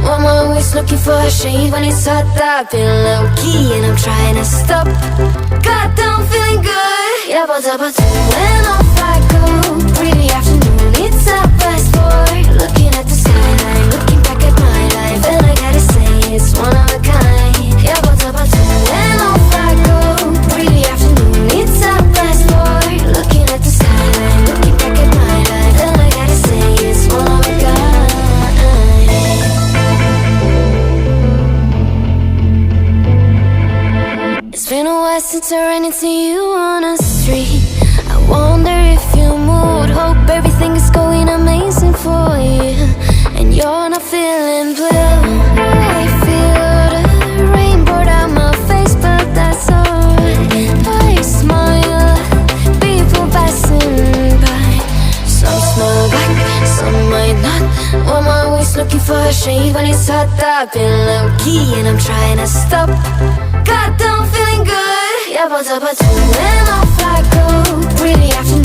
I'm always looking for a shade when it's hot. I've been low-key and I'm trying to stop. Goddamn, feeling good. Yeah, but when off I go. Pretty afternoon, it's a fast forward. Looking at the skyline, looking back at my life, and I gotta say it's one of a kind. Yeah, but when off I go. Pretty afternoon, it's a fast forward. Looking at the skyline, looking back at my life, and I gotta say it's one of a kind. It's been a while since I ran into you on the street. I wonder if you moved. Hope everything is going amazing for you, and you're not feeling blue. I feel the rain pour down my face, but that's alright. I smile, people passing by. Some smile back, some might not. I'm always looking for a shade when it's hot. I've been low-key and I'm trying to stop. Goddamn, feeling good. Yeah, but when off I go. Really afternoon.